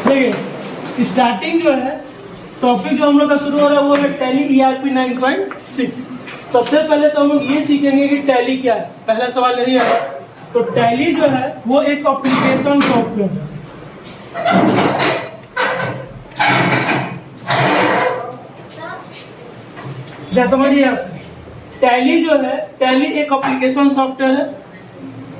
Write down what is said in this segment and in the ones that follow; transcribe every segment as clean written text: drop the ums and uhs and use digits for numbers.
देखिए स्टार्टिंग जो है टॉपिक जो हम लोग का शुरू हो रहा है वो है टैली ERP 9.6। सबसे पहले तो हम लोग ये सीखेंगे कि टैली क्या है। पहला सवाल यही है। तो टैली जो है वो एक एप्लीकेशन सॉफ्टवेयर है। क्या समझिए आप, टैली जो है, टैली एक एप्लीकेशन सॉफ्टवेयर है।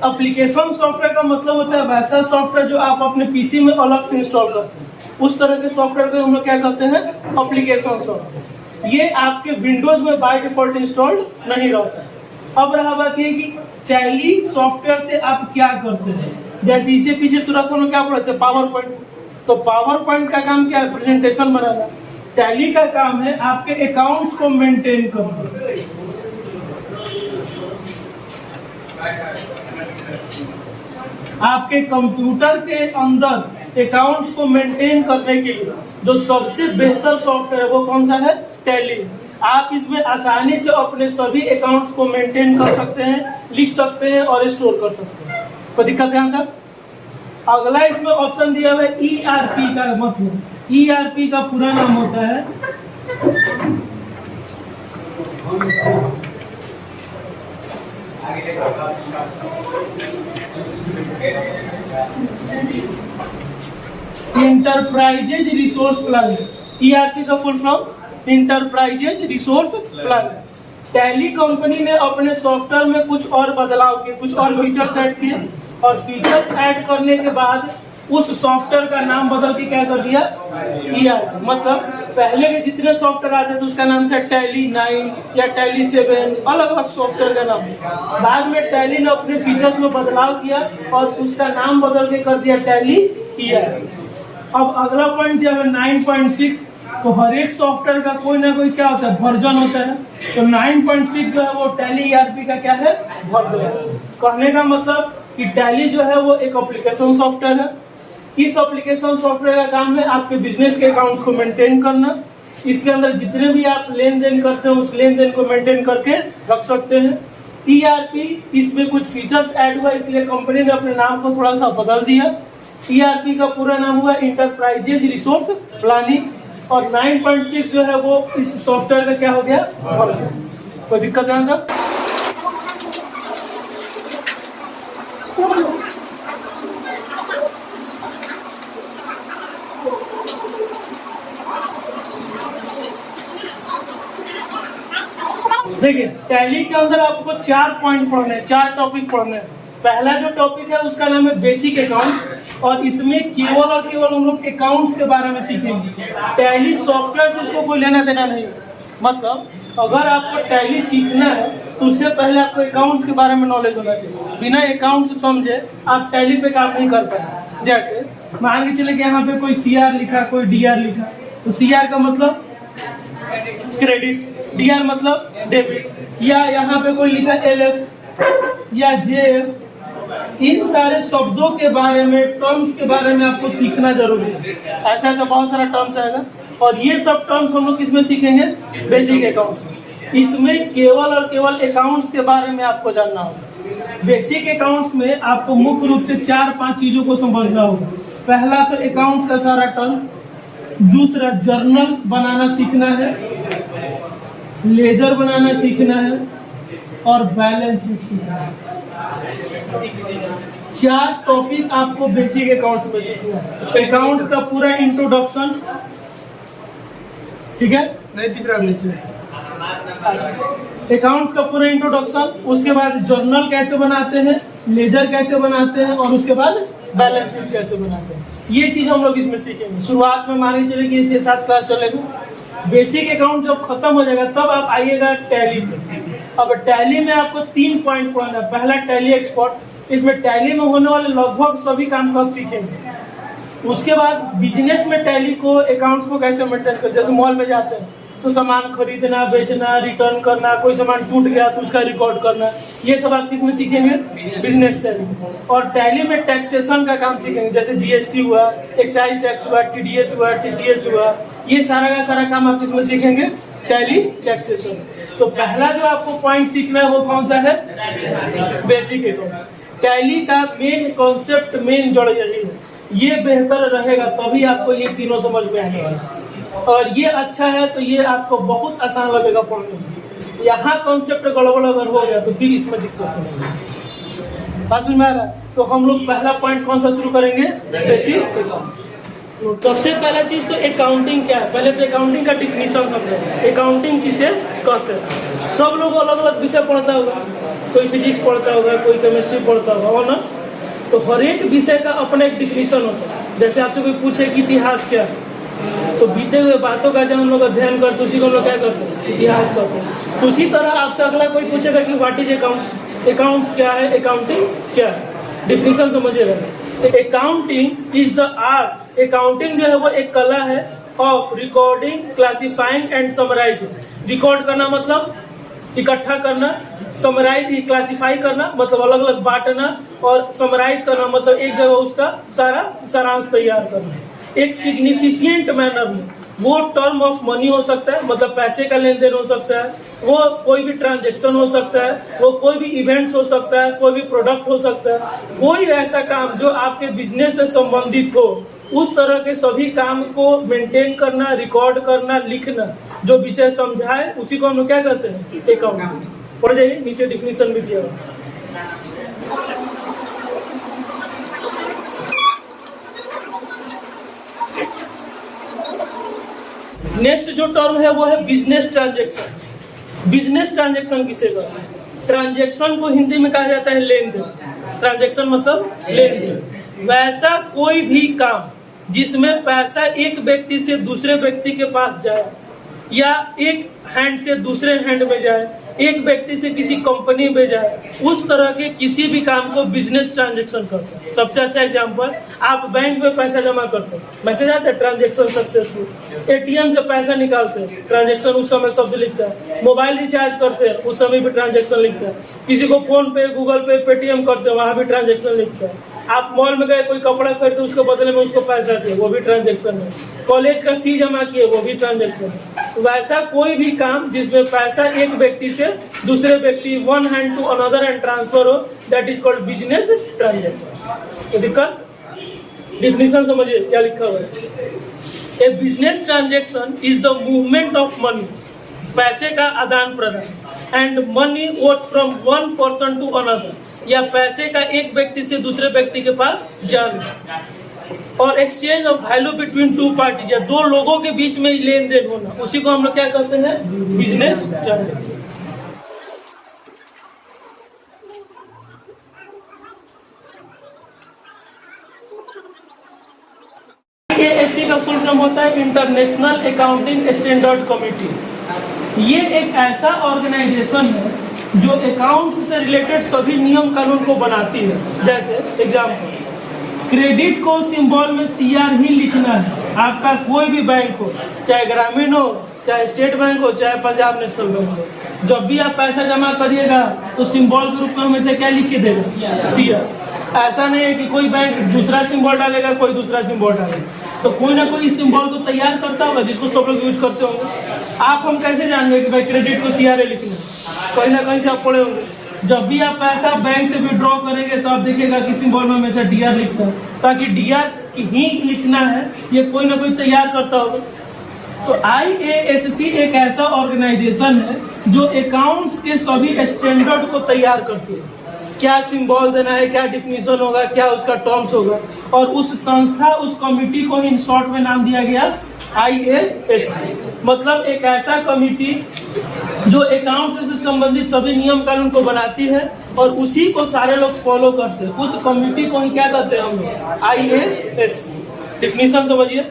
एप्लीकेशन सॉफ्टवेयर का मतलब होता है वैसा सॉफ्टवेयर जो आप अपने पीसी में अलग से इंस्टॉल करते हैं, उस तरह के सॉफ्टवेयर को हम लोग क्या कहते हैं, एप्लीकेशन सॉफ्टवेयर। ये आपके विंडोज में बाय डिफॉल्ट इंस्टॉल्ड नहीं रहता है। अब रहा बात ये कि टैली सॉफ्टवेयर से आप क्या करते हैं। जैसे इसे पीछे तुरंत हम लोग क्या पढ़ते हैं, पावर पॉइंट। तो पावर पॉइंट का काम क्या है, प्रेजेंटेशन बनाना। टैली का काम है आपके अकाउंट्स को मेंटेन करना। आपके कंप्यूटर के अंदर अकाउंट्स को मेंटेन करने के लिए जो सबसे बेहतर सॉफ्टवेयर है वो कौन सा है, टैली। आप इसमें आसानी से अपने सभी अकाउंट्स को मेंटेन कर सकते हैं, लिख सकते हैं और स्टोर कर सकते हैं। कोई दिक्कत है यहाँ तक? अगला इसमें ऑप्शन दिया हुआ है ERP का मतलब। ERP का पूरा नाम होता है इंटरप्राइजेज रिसोर्स प्लान। ERP का full form enterprises resource plan. Tally company ने अपने सॉफ्टवेयर में कुछ और बदलाव किए, कुछ और फीचर्स ऐड किए, और फीचर्स ऐड करने के बाद उस सॉफ्टवेयर का नाम बदल के क्या कर दिया, ERP। मतलब पहले के जितने सॉफ्टवेयर आते थे उसका नाम था टैली 9 या टैली 7, अलग अलग सॉफ्टवेयर का नाम। बाद में टैली ने अपने फीचर्स में बदलाव किया और उसका नाम बदल के कर दिया टैली ERP। अब अगला पॉइंट दिया है 9.6। तो हर एक सॉफ्टवेयर का कोई ना कोई क्या होता है, वर्जन होता है। तो 9.6 जो है वो टैली ERP का क्या है, वर्जन है। कहने का मतलब कि टैली जो है वो एक एप्लीकेशन सॉफ्टवेयर है। इस एप्लीकेशन सॉफ्टवेयर का काम है आपके बिजनेस के अकाउंट्स को मेंटेन करना। इसके अंदर जितने भी आप लेन देन करते हैं उस लेन देन को मेंटेन करके रख सकते हैं। ERP इसमें कुछ फीचर्स ऐड हुआ, इसलिए कंपनी ने अपने नाम को थोड़ा सा बदल दिया। ERP का पूरा नाम हुआ इंटरप्राइजेज रिसोर्स प्लानिंग, और 9.6 जो है वो इस सॉफ्टवेयर का क्या हो गया, कोई दिक्कत है अंदर? देखिए टैली के अंदर आपको 4 पॉइंट पढ़ने हैं, 4 टॉपिक पढ़ने हैं। पहला जो टॉपिक है उसका नाम है बेसिक अकाउंट, और इसमें केवल और केवल हम लोग अकाउंट्स के बारे में सीखेंगे। टैली सॉफ्टवेयर से इसको कोई लेना देना नहीं। मतलब अगर आपको टैली सीखना है तो उससे पहले आपको अकाउंट्स के बारे में नॉलेज होना चाहिए। बिना अकाउंट्स समझे आप टैली पे काम नहीं कर पाएंगे। जैसे मान के चले कि यहाँ पे कोई CR लिखा, कोई DR लिखा, तो CR का मतलब क्रेडिट, DR मतलब डेबिट, या यहाँ पे कोई लिखा LF या JF। इन सारे शब्दों के बारे में, टर्म्स के बारे में आपको सीखना जरूरी है। ऐसा ऐसा बहुत सारा टर्म्स आएगा, और ये सब टर्म्स हम लोग किसमें सीखेंगे, बेसिक अकाउंट्स। इसमें केवल और केवल अकाउंट्स के बारे में आपको जानना होगा। बेसिक अकाउंट्स में आपको मुख्य रूप से 4-5 चीजों को समझना होगा। पहला तो अकाउंट्स का सारा टर्म, दूसरा जर्नल बनाना सीखना है, लेजर बनाना सीखना है, और बैलेंस शीट सीखना है। 4 टॉपिक आपको बेसिक अकाउंट्स में सीखना है। अकाउंट्स का पूरा इंट्रोडक्शन, ठीक है, नहीं दिख रहा नीचे। अकाउंट्स का पूरा इंट्रोडक्शन, उसके बाद जर्नल कैसे बनाते हैं, लेजर कैसे बनाते हैं, और उसके बाद बैलेंस शीट कैसे बनाते हैं। ये चीज हम लोग इसमें सीखेंगे। शुरुआत में मान के चले कि 6-7 क्लास चलेगा। बेसिक अकाउंट जब खत्म हो जाएगा तब आप आइएगा टैली पे। अब टैली में आपको 3 पॉइंट पढ़ना है। पहला टैली एक्सपर्ट, इसमें टैली में होने वाले लगभग सभी काम को आप सीखेंगे। उसके बाद बिजनेस में टैली को, अकाउंट्स को कैसे मेंटेन कर, जैसे मॉल में जाते हैं तो सामान खरीदना, बेचना, रिटर्न करना, कोई सामान टूट गया तो उसका रिकॉर्ड करना, ये सब आप किसमें सीखेंगे, बिजनेस टैली। और टैली में टैक्सेशन का काम सीखेंगे, जैसे GST हुआ, एक्साइज टैक्स हुआ, TDS हुआ, TCS हुआ, ये सारा का सारा काम आप किसमें सीखेंगे, टैली टैक्सेशन। तो पहला जो आपको पॉइंट सीखना है वो कौन सा है, बेसिक अकाउंट। टैली का मेन कॉन्सेप्ट, मेन जड़ यही है ये बेहतर रहेगा, तभी आपको ये तीनों समझ में आने वाला। और ये अच्छा है तो ये आपको बहुत आसान लगेगा पढ़ने में। यहाँ कॉन्सेप्ट गड़बड़ अगर हो गया तो फिर इसमें दिक्कत होगी। बात समझ में आ रहा है? तो हम लोग पहला पॉइंट कौन सा शुरू करेंगे? Basic account. सबसे पहला चीज तो अकाउंटिंग क्या है, पहले तो अकाउंटिंग का डिफिनीशन समझो। अकाउंटिंग किसे कहते हैं? सब लोग अलग अलग विषय पढ़ता होगा, कोई फिजिक्स पढ़ता होगा, कोई केमिस्ट्री पढ़ता होगा, ऑनर्स। तो हर एक विषय का अपना एक डिफिनीशन होता है। जैसे आपसे कोई पूछे कि इतिहास क्या है, तो बीते हुए बातों का जब हम लोग अध्ययन करते उसी को हम लोग क्या करते हैं? इतिहास करते हैं। तो उसी तरह आपसे अगला कोई पूछेगा कि व्हाट इज अकाउंट्स, अकाउंट्स क्या है, अकाउंटिंग क्या है, डिफिनीशन समझिएगा। Accounting is the art, accounting जो है वो एक कला है of recording, classifying and summarising. Record करना मतलब इकट्ठा करना, समराइज क्लासिफाई करना मतलब अलग अलग बांटना, और समराइज करना मतलब एक जगह उसका सारा सारांश तैयार करना एक सिग्निफिकेंट मैनर में। वो टर्म ऑफ मनी हो सकता है, मतलब पैसे का लेन देन हो सकता है, वो कोई भी ट्रांजैक्शन हो सकता है, वो कोई भी इवेंट्स हो सकता है, कोई भी प्रोडक्ट हो सकता है, कोई ऐसा काम जो आपके बिजनेस से संबंधित हो, उस तरह के सभी काम को मेंटेन करना, रिकॉर्ड करना, लिखना, जो विषय समझाए उसी को हम लोग क्या कहते हैं? अकाउंटिंग। पढ़ जाइए, नीचे डिफिनीशन भी दिया हुआ। नेक्स्ट जो टर्म है वो है बिजनेस ट्रांजैक्शन। बिजनेस ट्रांजैक्शन किसे कहते हैं? ट्रांजैक्शन को हिंदी में कहा जाता है लेन देन। ट्रांजैक्शन मतलब लेन देन। वैसा कोई भी काम जिसमें पैसा एक व्यक्ति से दूसरे व्यक्ति के पास जाए, या एक हैंड से दूसरे हैंड में जाए, एक व्यक्ति से किसी कंपनी में जाए, उस तरह के किसी भी काम को बिजनेस ट्रांजैक्शन कहते हैं। सबसे अच्छा एग्जांपल, आप बैंक में पैसा जमा करते हैं, मैसेज आता है ट्रांजैक्शन सक्सेसफुल। एटीएम से पैसा निकालते हैं, ट्रांजैक्शन उस समय शब्द लिखता है। मोबाइल रिचार्ज करते हैं, उस समय भी ट्रांजैक्शन लिखता है। किसी को फोन पे, गूगल पे, पेटीएम करते हैं, वहां भी ट्रांजैक्शन लिखता है। आप मॉल में गए, कोई कपड़ा खरीदे, उसके बदले में उसको पैसा दिए, वो भी ट्रांजैक्शन है। कॉलेज का फी जमा किए, वो भी ट्रांजैक्शन है। वैसा कोई भी काम जिसमें पैसा एक व्यक्ति से दूसरे व्यक्ति, one hand to another end transfer हो, that is called business transaction. तो दिक्कत, डिफिनीशन समझिए क्या लिखा हुआ है। A business transaction is the movement of money, पैसे का आदान प्रदान, and money worth from one person to another, या पैसे का एक व्यक्ति से दूसरे व्यक्ति के पास जाना, और exchange of value between two parties, या दो लोगों के बीच में लेन देन होना, उसी को हम लोग क्या कहते हैं? Business transaction. IASC का फुल फॉर्म होता है इंटरनेशनल अकाउंटिंग स्टैंडर्ड कमिटी। ये एक ऐसा ऑर्गेनाइजेशन है जो अकाउंट से रिलेटेड सभी नियम कानून को बनाती है। जैसे एग्जाम्पल, क्रेडिट को सिंबल में CR ही लिखना है। आपका कोई भी बैंक हो, चाहे ग्रामीण हो, चाहे स्टेट बैंक हो, चाहे पंजाब नेशनल बैंक हो, जब भी आप पैसा जमा करिएगा तो सिंबल के रूप में हमेशा क्या लिख के देगा? CR। ऐसा नहीं है कि कोई बैंक दूसरा सिंबल डालेगा, कोई दूसरा सिंबल डालेगा, तो कोई ना कोई इस सिंबल को तैयार करता होगा जिसको सब लोग यूज करते होंगे। आप हम कैसे जानेंगे कि भाई क्रेडिट को CR लिखना? कहीं ना कहीं से आप पढ़े होंगे। जब भी आप पैसा बैंक से विड्रॉ करेंगे तो आप देखिएगा कि सिंबल में हमेशा DR लिखता है, ताकि DR ही लिखना है, ये कोई ना कोई तैयार करता होगा। तो IASC एक ऐसा ऑर्गेनाइजेशन है जो अकाउंट्स के सभी स्टैंडर्ड को तैयार करती है। क्या सिंबल देना है, क्या डिफिनीशन होगा, क्या उसका टर्म्स होगा, और उस संस्था, उस कमिटी को इन शॉर्ट में नाम दिया गया IASC। मतलब एक ऐसा कमिटी जो अकाउंट से संबंधित सभी नियम कानून को बनाती है और उसी को सारे लोग फॉलो करते हैं। उस कमिटी को ही क्या कहते हैं हम लोग? IASC। डिफिनीशन समझिए,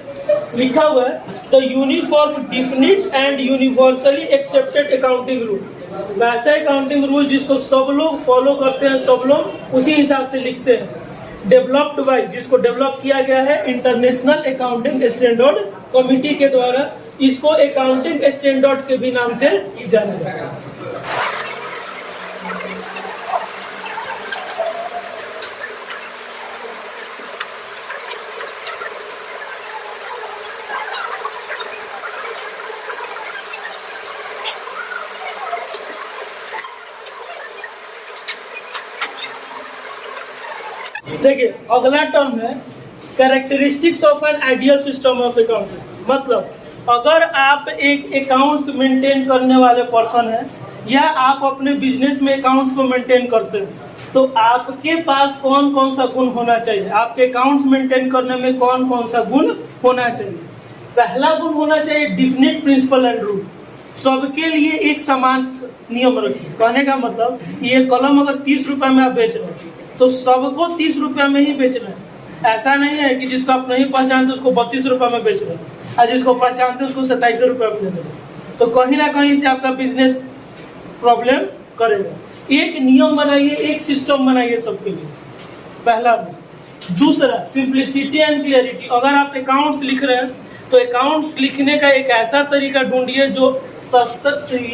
लिखा हुआ है the uniform, definite and universally accepted accounting rule. वैसा अकाउंटिंग रूल जिसको सब लोग फॉलो करते हैं, सब लोग उसी हिसाब से लिखते हैं। डेवलप्ड बाय, जिसको डेवलप किया गया है इंटरनेशनल अकाउंटिंग स्टैंडर्ड कमिटी के द्वारा, इसको अकाउंटिंग स्टैंडर्ड के भी नाम से जाना जाता है। देखिए अगला टर्म है characteristics of an ideal system of accounting, मतलब अगर आप एक अकाउंट्स मेंटेन करने वाले पर्सन हैं या आप अपने बिजनेस में अकाउंट्स को मेंटेन करते हैं, तो आपके पास कौन कौन सा गुण होना चाहिए, आपके अकाउंट्स मेंटेन करने में कौन कौन सा गुण होना चाहिए। पहला गुण होना चाहिए डिफिनिट प्रिंसिपल एंड रूल, सबके लिए एक समान नियम रखिए। कहने का मतलब ये कलम अगर 30 रुपये में आप बेच रहे हैं तो सबको 30 रुपये में ही बेचना है। ऐसा नहीं है कि जिसको आप नहीं पहचानते उसको 32 रुपये में बेच रहे हैं और जिसको पहचानते उसको 27 रुपये में दे रहे हैं, तो कहीं ना कहीं से आपका बिजनेस प्रॉब्लम करेगा। एक नियम बनाइए, एक सिस्टम बनाइए सबके लिए, पहला। दूसरा सिंप्लिसिटी एंड क्लियरिटी, अगर आप अकाउंट्स लिख रहे हैं तो अकाउंट्स लिखने का एक ऐसा तरीका ढूंढिए जो सस्ता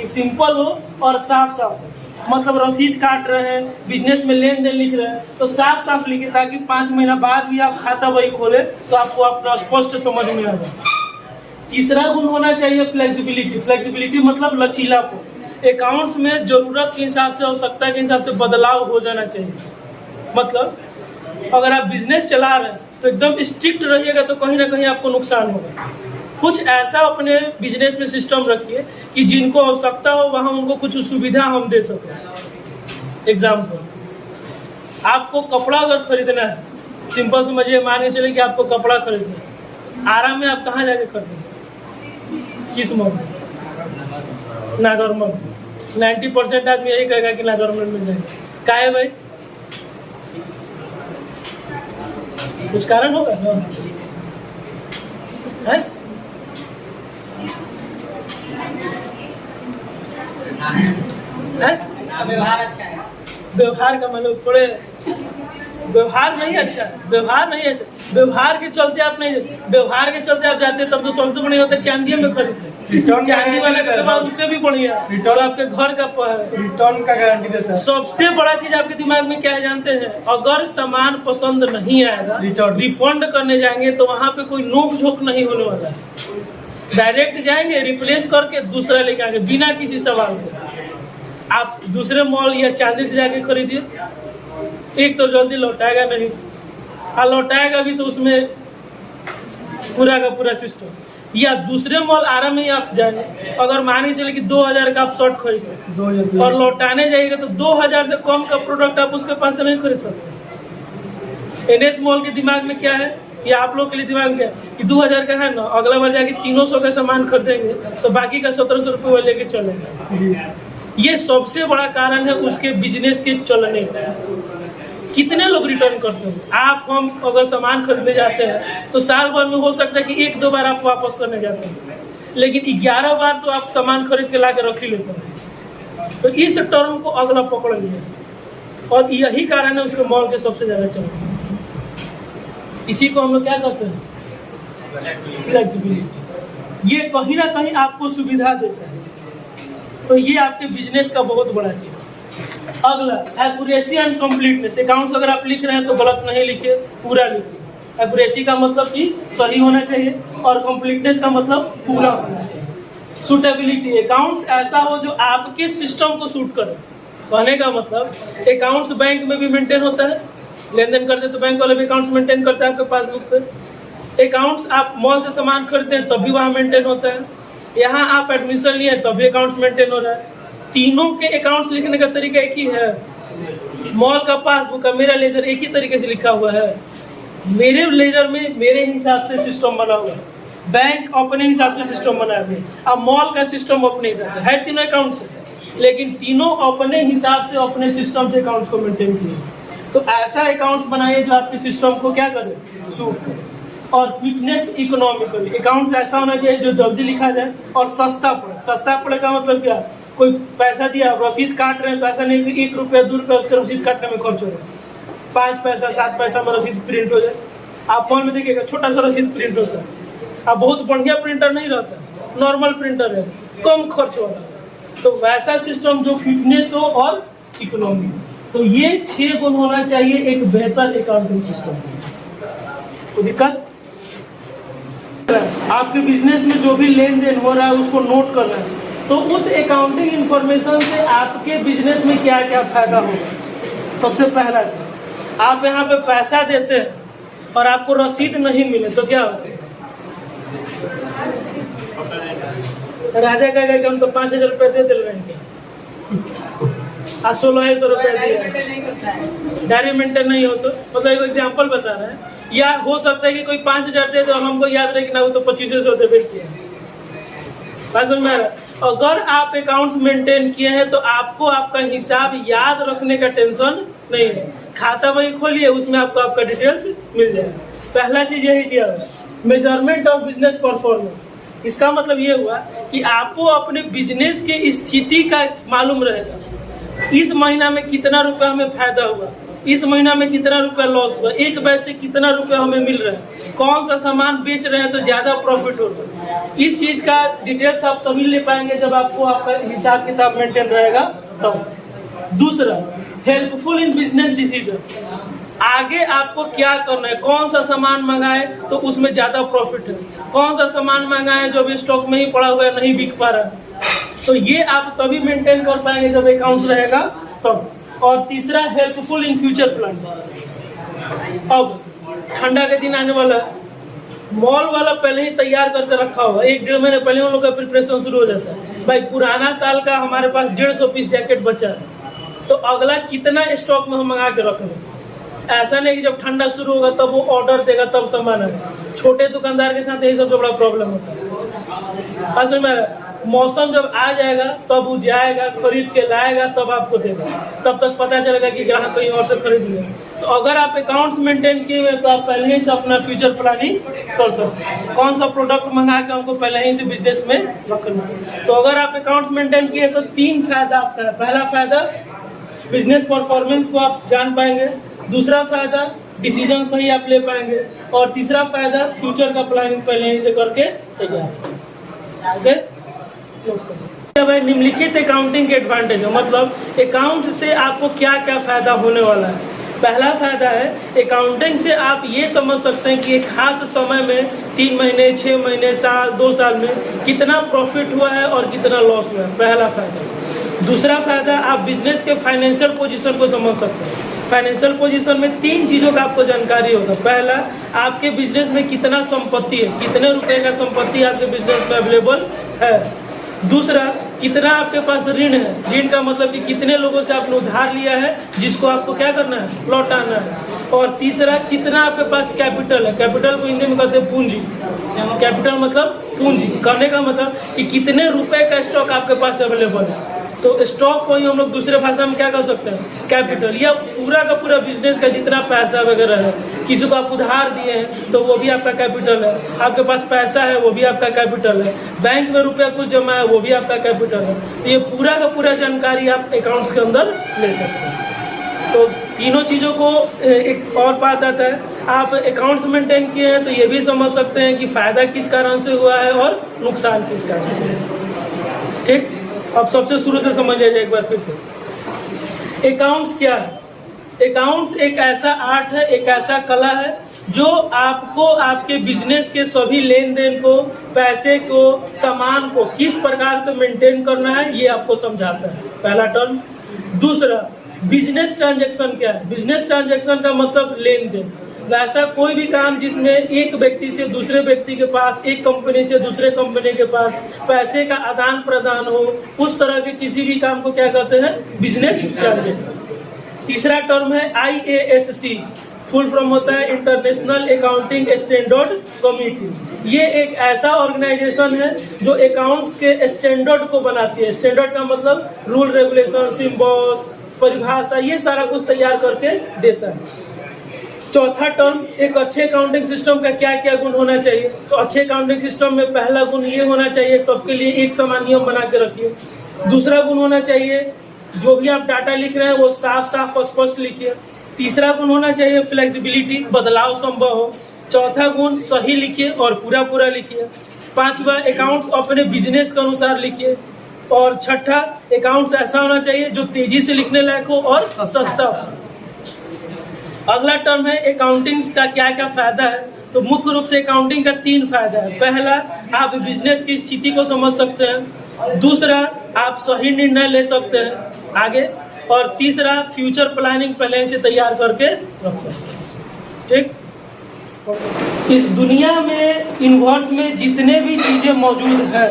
सिंपल हो और साफ साफ हो। मतलब रसीद काट रहे हैं, बिजनेस में लेन देन लिख रहे हैं तो साफ साफ लिखिए, ताकि 5 महीना बाद भी आप खाता वही खोले तो आपको अपना स्पष्ट समझ में आ जाए। तीसरा गुण होना चाहिए फ्लेक्सिबिलिटी। फ्लेक्सिबिलिटी मतलब लचीलापन। अकाउंट्स में जरूरत के हिसाब से, आवश्यकता के हिसाब से बदलाव हो जाना चाहिए। मतलब अगर आप बिजनेस चला रहे हैं तो एकदम स्ट्रिक्ट रहिएगा तो कहीं ना कहीं आपको नुकसान होगा। कुछ ऐसा अपने बिजनेस में सिस्टम रखिए कि जिनको आवश्यकता हो वहाँ उनको कुछ सुविधा हम दे सकें। एग्जाम्पल, आपको कपड़ा अगर खरीदना है, सिंपल समझिए, मान के चले कि आपको कपड़ा खरीदना है, आराम में आप कहाँ जाके खरीदेंगे, किस मॉल में? नागौर। 90% आदमी यही कहेगा कि नागौर में मिल जाएगा। क्या है भाई, कुछ कारण होगा है? व्यवहार अच्छा है। व्यवहार का मतलब थोड़े व्यवहार नहीं अच्छा है, व्यवहार नहीं अच्छा, व्यवहार के चलते आप नहीं, व्यवहार के चलते आप जाते तब तो सबसे बढ़िया होता है चांदी में खरीदते। चांदी वाले के बाद उससे भी बढ़िया रिटर्न आपके घर का रिटर्न का गारंटी देता है। सबसे बड़ा चीज आपके दिमाग में क्या है जानते हैं? अगर सामान पसंद नहीं आएगा, रिफंड करने जाएंगे तो वहाँ पे कोई नोक झोंक नहीं होने वाला है। डायरेक्ट जाएंगे, रिप्लेस करके दूसरा लेके आएंगे बिना किसी सवाल के। आप दूसरे मॉल या चांदी से जाके खरीदिए, एक तो जल्दी लौटाएगा नहीं, और लौटाएगा भी तो उसमें पूरा का पूरा सिस्टम। या दूसरे मॉल आराम में आप जाएंगे, अगर मान के चले कि 2000 का आप शर्ट खरीदे और लौटाने जाइएगा तो 2000 से कम का प्रोडक्ट आप उसके पास से नहीं खरीद सकते। एनएस मॉल के दिमाग में क्या है, या आप लोग के लिए दिमाग में क्या है कि 2000 का है ना, अगला बार जाके 300 का सामान खरीदेंगे तो बाकी का 1700 रुपये लेके चलेंगे। ये सबसे बड़ा कारण है उसके बिजनेस के चलने का। कितने लोग रिटर्न करते हैं? आप हम अगर सामान खरीदने जाते हैं तो साल भर में हो सकता है कि 1-2 बार आप वापस करने जाते हैं, लेकिन 11 बार तो आप सामान खरीद के ला के रख ही लेते हैं। तो इस टर्म को अगला पकड़ लिया, और यही कारण है उसके मॉल के सबसे ज़्यादा चलते हैं। इसी को हम लोग क्या कहते हैं? फ्लेक्सिबिलिटी। ये कहीं ना कहीं आपको सुविधा देता है, तो ये आपके बिजनेस का बहुत बड़ा चीज। अगला एक्यूरेसी एंड कंप्लीटनेस। अकाउंट्स अगर आप लिख रहे हैं तो गलत नहीं लिखिए, पूरा लिखिए। एक्यूरेसी का मतलब कि सही होना चाहिए, और कंप्लीटनेस का मतलब पूरा होना चाहिए। सूटेबिलिटी, अकाउंट्स ऐसा हो जो आपके सिस्टम को सूट करे। कहने का मतलब अकाउंट्स बैंक में भी मेंटेन होता है, लेन देन करते तो बैंक वाले भी अकाउंट्स मेंटेन करते हैं आपके पासबुक पे। अकाउंट्स आप मॉल से सामान खरीदते हैं तब भी वहाँ मेंटेन होता है, यहाँ आप एडमिशन लिए तब भी अकाउंट्स मेंटेन हो रहा है। तीनों के अकाउंट्स लिखने का तरीका एक ही है। मॉल का पासबुक का मेरा लेजर एक ही तरीके से लिखा हुआ है। मेरे लेजर में मेरे हिसाब से सिस्टम बना हुआ है, बैंक अपने हिसाब से सिस्टम बना है, अब मॉल का सिस्टम अपने हिसाब से है। तीनों अकाउंट्स है, लेकिन तीनों अपने हिसाब से अपने सिस्टम से अकाउंट्स को मेंटेन किए। तो ऐसा अकाउंट्स बनाइए जो आपके सिस्टम को क्या करे, सूट करे। और क्विकनेस, इकोनॉमिकली। अकाउंट्स ऐसा होना चाहिए जो जल्दी लिखा जाए और सस्ता पड़े। सस्ता पड़े का मतलब क्या? कोई पैसा दिया, रसीद काट रहे हैं तो ऐसा नहीं कि 1 रुपया 2 रुपया उसके रसीद काटने में खर्च हो रहा है, 5 पैसा 7 पैसा में रसीद प्रिंट हो जाए। आप फोन में देखिएगा छोटा सा रसीद प्रिंट होता है, अब बहुत बढ़िया प्रिंटर नहीं रहता, नॉर्मल प्रिंटर है, कम खर्च हो रहा है। तो वैसा सिस्टम जो फिटनेस हो और इकोनॉमी, तो ये 6 गुण होना चाहिए एक बेहतर अकाउंटिंग सिस्टम। कोई दिक्कत? आपके बिजनेस में जो भी लेन देन हो रहा है उसको नोट कर रहे हैं, तो उस अकाउंटिंग इंफॉर्मेशन से आपके बिजनेस में क्या क्या फायदा होगा। सबसे पहला चीज, आप यहाँ पे पैसा देते हैं और आपको रसीद नहीं मिले तो क्या होगा? राजा कहेगा कि हम तो 5,000 रुपये दे दिल रहे हैं, आज 1,600 रुपये दिए, डायरी मेंटेन नहीं हो तो मतलब एक एग्जाम्पल बता रहे हैं। या हो सकता है कि कोई 5,000 दे दो, हमको याद रहे कि ना वो तो 2,500 दे दिए। बात समझ में आ रहा है? अगर आप अकाउंट्स मेंटेन किए हैं तो आपको आपका हिसाब याद रखने का टेंशन नहीं है। खाता वही खोलिए, उसमें आपको आपका डिटेल्स मिल जाएगा। पहला चीज यही दिया हुआ है, मेजरमेंट ऑफ बिजनेस परफॉर्मेंस। इसका मतलब ये हुआ कि आपको अपने बिजनेस की स्थिति का मालूम रहेगा, इस महीना में कितना रुपया हमें फायदा हुआ, इस महीना में कितना रुपया लॉस हुआ, एक बैच से कितना रुपया हमें मिल रहा है, कौन सा सामान बेच रहे हैं तो ज्यादा प्रॉफिट हो रहा है। इस चीज का डिटेल्स आप तभी ले पाएंगे जब आपको आपका हिसाब किताब मेंटेन रहेगा तब। दूसरा, हेल्पफुल इन बिजनेस डिसीजन। आगे आपको क्या करना है, कौन सा सामान मंगाए तो उसमें ज्यादा प्रॉफिट है, कौन सा सामान मंगाए जो अभी स्टॉक में ही पड़ा हुआ है, नहीं बिक पा रहा है, तो ये आप तभी मेंटेन कर पाएंगे जब अकाउंट्स रहेगा तब। और तीसरा, हेल्पफुल इन फ्यूचर प्लान। अब ठंडा के दिन आने वाला है, मॉल वाला पहले ही तैयार करके रखा हुआ, 1-1.5 महीने पहले उन लोग का प्रिपरेशन शुरू हो जाता है। भाई पुराना साल का हमारे पास 150 पीस जैकेट बचा है, तो अगला कितना स्टॉक में हम मंगा के रख लें। ऐसा नहीं कि जब ठंडा शुरू होगा तब वो ऑर्डर देगा तब सामान आएगा। छोटे दुकानदार के साथ यही सबसे बड़ा प्रॉब्लम होता है। असल में मौसम जब आ जाएगा तब वो जाएगा, खरीद के लाएगा, तब आपको देगा, तब तक पता चलेगा कि ग्राहक कहीं और से खरीद लिया। तो अगर आप अकाउंट्स मेंटेन किए हुए तो आप पहले ही से अपना फ्यूचर प्लानिंग कर सकते हैं, कौन सा प्रोडक्ट मंगा के हमको पहले ही से बिजनेस में रखना है। तो अगर आप अकाउंट्स मेंटेन किए तो 3 फायदा आपका है। पहला फायदा, बिजनेस परफॉर्मेंस को आप जान पाएंगे। दूसरा फायदा, डिसीजन सही आप ले पाएंगे। और तीसरा फायदा, फ्यूचर का प्लानिंग पहले ही से करके तैयार। ओके, भाई निम्नलिखित अकाउंटिंग के एडवांटेज है, मतलब अकाउंट से आपको क्या क्या फायदा होने वाला है। पहला फायदा है, अकाउंटिंग से आप ये समझ सकते हैं कि एक खास समय में 3 महीने, 6 महीने, साल, 2 साल में कितना प्रॉफिट हुआ है और कितना लॉस हुआ है, पहला फायदा। दूसरा फायदा, आप बिजनेस के फाइनेंशियल पोजीशन को समझ सकते हैं। फाइनेंशियल पोजीशन में 3 चीज़ों का आपको जानकारी होगा। पहला, आपके बिजनेस में कितना संपत्ति है, कितने रुपए का संपत्ति आपके बिजनेस में अवेलेबल है। दूसरा, कितना आपके पास ऋण है, ऋण का मतलब कि कितने लोगों से आपने उधार लिया है जिसको आपको क्या करना है, लौटाना है। और तीसरा, कितना आपके पास कैपिटल है, कैपिटल को हिंदी में कहते हैं पूंजी। कैपिटल मतलब पूंजी, कहने का मतलब कि कितने रुपए का स्टॉक आपके पास अवेलेबल है। तो स्टॉक को ही हम लोग दूसरे भाषा में क्या कर सकते हैं, कैपिटल। या पूरा का पूरा बिजनेस का जितना पैसा वगैरह है, किसी को आप उधार दिए हैं तो वो भी आपका कैपिटल है, आपके पास पैसा है वो भी आपका कैपिटल है, बैंक में रुपया कुछ जमा है वो भी आपका कैपिटल है। तो ये पूरा का पूरा जानकारी आप अकाउंट्स के अंदर ले सकते हैं। तो तीनों चीज़ों को एक और बात आता है, आप अकाउंट्स मेंटेन किए हैं तो ये भी समझ सकते हैं कि फ़ायदा किस कारण से हुआ है और नुकसान किस कारण से। ठीक, अब सबसे शुरू से समझ लीजिए एक बार फिर से, अकाउंट्स क्या है। अकाउंट्स एक ऐसा आर्ट है, एक ऐसा कला है जो आपको आपके बिजनेस के सभी लेन देन को, पैसे को, सामान को किस प्रकार से मेंटेन करना है ये आपको समझाता है, पहला टर्म। दूसरा, बिजनेस ट्रांजैक्शन क्या है। बिजनेस ट्रांजैक्शन का मतलब लेन देन, ऐसा कोई भी काम जिसमें एक व्यक्ति से दूसरे व्यक्ति के पास, एक कंपनी से दूसरे कंपनी के पास पैसे का आदान प्रदान हो, उस तरह के किसी भी काम को क्या कहते हैं, बिजनेस ट्रांजैक्शन। तीसरा टर्म है IASC, फुल फॉर्म होता है इंटरनेशनल अकाउंटिंग स्टैंडर्ड कमेटी। ये एक ऐसा ऑर्गेनाइजेशन है जो अकाउंट्स के स्टैंडर्ड को बनाती है। स्टैंडर्ड का मतलब रूल, रेगुलेशन, सिम्बल्स, परिभाषा, ये सारा कुछ तैयार करके देता है। चौथा टर्म, एक अच्छे अकाउंटिंग सिस्टम का क्या क्या गुण होना चाहिए। तो अच्छे अकाउंटिंग सिस्टम में पहला गुण ये होना चाहिए, सबके लिए एक समान नियम बना के रखिए। दूसरा गुण होना चाहिए, जो भी आप डाटा लिख रहे हैं वो साफ साफ और स्पष्ट लिखिए। तीसरा गुण होना चाहिए फ्लेक्सिबिलिटी, बदलाव संभव हो। चौथा गुण, सही लिखिए और पूरा पूरा लिखिए। पांचवा, अकाउंट्स अपने बिजनेस के अनुसार लिखिए। और छठा, अकाउंट्स ऐसा होना चाहिए जो तेजी से लिखने लायक हो और सस्ता हो। अगला टर्म है अकाउंटिंग का क्या क्या फायदा है। तो मुख्य रूप से अकाउंटिंग का 3 फायदा है। पहला, आप बिजनेस की स्थिति को समझ सकते हैं। दूसरा, आप सही निर्णय ले सकते हैं आगे। और तीसरा, फ्यूचर प्लानिंग पहले से तैयार करके रख सकते हैं। ठीक, इस दुनिया में इन्वर्स में जितने भी चीज़ें मौजूद हैं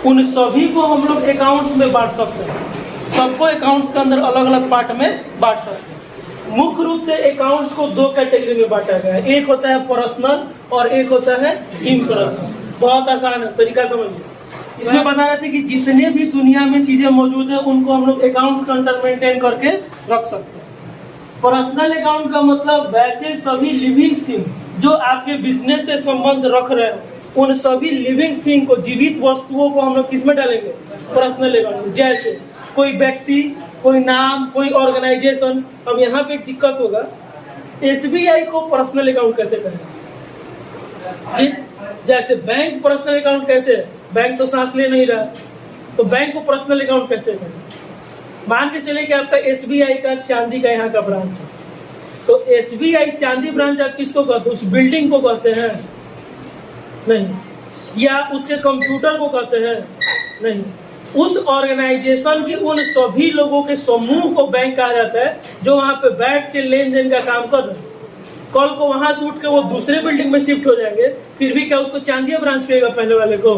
उन सभी को हम लोग अकाउंट्स में बांट सकते हैं। सबको अकाउंट्स के अंदर अलग अलग पार्ट में बांट सकते हैं। मुख्य रूप से अकाउंट्स को दो कैटेगरी में बांटा गया है, एक होता है पर्सनल और एक होता है इम्पर्सनल। बहुत आसान है, तरीका समझिए। इसमें बता रहे थे कि जितने भी दुनिया में चीज़ें मौजूद हैं उनको हम लोग अकाउंट्स के अंदर मेंटेन करके रख सकते हैं। पर्सनल अकाउंट का मतलब वैसे सभी लिविंग थिंग जो आपके बिजनेस से संबंध रख रहे हो उन सभी लिविंग थिंग को, जीवित वस्तुओं को हम लोग किस में डालेंगे? पर्सनल अकाउंट में। जैसे कोई व्यक्ति, कोई नाम, कोई ऑर्गेनाइजेशन। अब यहाँ पे एक दिक्कत होगा, SBI को पर्सनल अकाउंट कैसे करें? ठीक, जैसे बैंक पर्सनल अकाउंट कैसे है? बैंक तो सांस ले नहीं रहा, तो बैंक को पर्सनल अकाउंट कैसे करें? मान के चले कि आपका SBI का चांदी का यहाँ का ब्रांच है, तो SBI चांदी ब्रांच आप किसको कहते हैं? उस बिल्डिंग को कहते हैं? नहीं। या उसके कंप्यूटर को कहते हैं? नहीं। उस ऑर्गेनाइजेशन के उन सभी लोगों के समूह को बैंक कहा जाता है जो वहाँ पे बैठ के लेन देन का काम कर रहे हैं। कल को वहाँ से उठ के वो दूसरे बिल्डिंग में शिफ्ट हो जाएंगे, फिर भी क्या उसको चांदिया ब्रांच कहेगा पहले वाले को?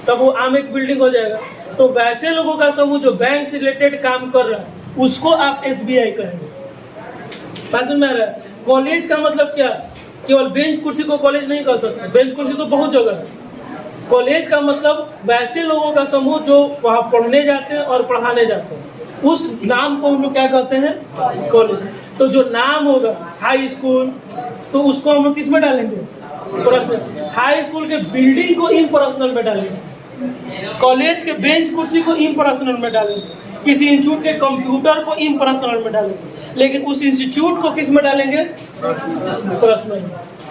तब वो आम एक बिल्डिंग हो जाएगा। तो वैसे लोगों का समूह जो बैंक से रिलेटेड काम कर रहा है उसको आप SBI कहेंगे। बात समझ में आ रहा है? कॉलेज का मतलब क्या? केवल बेंच कुर्सी को कॉलेज नहीं कह सकते, बेंच कुर्सी तो बहुत जगह है। कॉलेज का मतलब वैसे लोगों का समूह जो वहाँ पढ़ने जाते हैं और पढ़ाने जाते हैं, उस नाम को हम लोग क्या कहते हैं? कॉलेज। तो जो नाम होगा हाई स्कूल, तो उसको हम लोग किस में डालेंगे? पर्सनल। हाई स्कूल के बिल्डिंग को इम्पर्सनल में डालेंगे, कॉलेज के बेंच कुर्सी को इम्पर्सनल में डालेंगे, किसी इंस्टीट्यूट के कंप्यूटर को इम्पर्सनल में डालेंगे, लेकिन उस इंस्टीट्यूट को किस में डालेंगे? पर्सनल।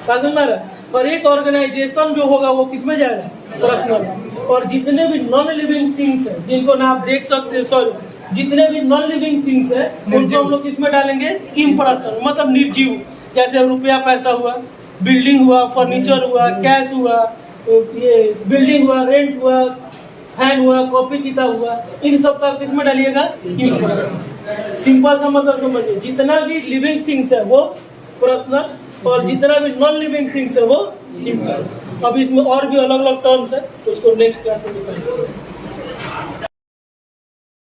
समझ में आ रहा है? और एक ऑर्गेनाइजेशन जो होगा वो किस में जाएगा? पर्सनल। और जितने भी नॉन लिविंग थिंग्स हैं जिनको ना आप देख सकते, सॉरी, जितने भी नॉन लिविंग थिंग्स हैं उनको हम लोग किस में डालेंगे? इम्पर्सनल, मतलब निर्जीव। जैसे रुपया पैसा हुआ, बिल्डिंग हुआ, फर्नीचर हुआ, कैश हुआ, ये बिल्डिंग हुआ, रेंट हुआ, फैन हुआ, कॉपी किताब हुआ, इन सब का किस में डालिएगा? इम्पर्सनल। सिंपल सा मतलब समझिए, जितना भी लिविंग थिंग्स है वो पर्सनल और जितना भी नॉन लिविंग थिंग्स है वो इम्पर्सनल। अब इसमें और भी अलग अलग टर्म्स है, तो उसको नेक्स्ट क्लास में दिखाएंगे।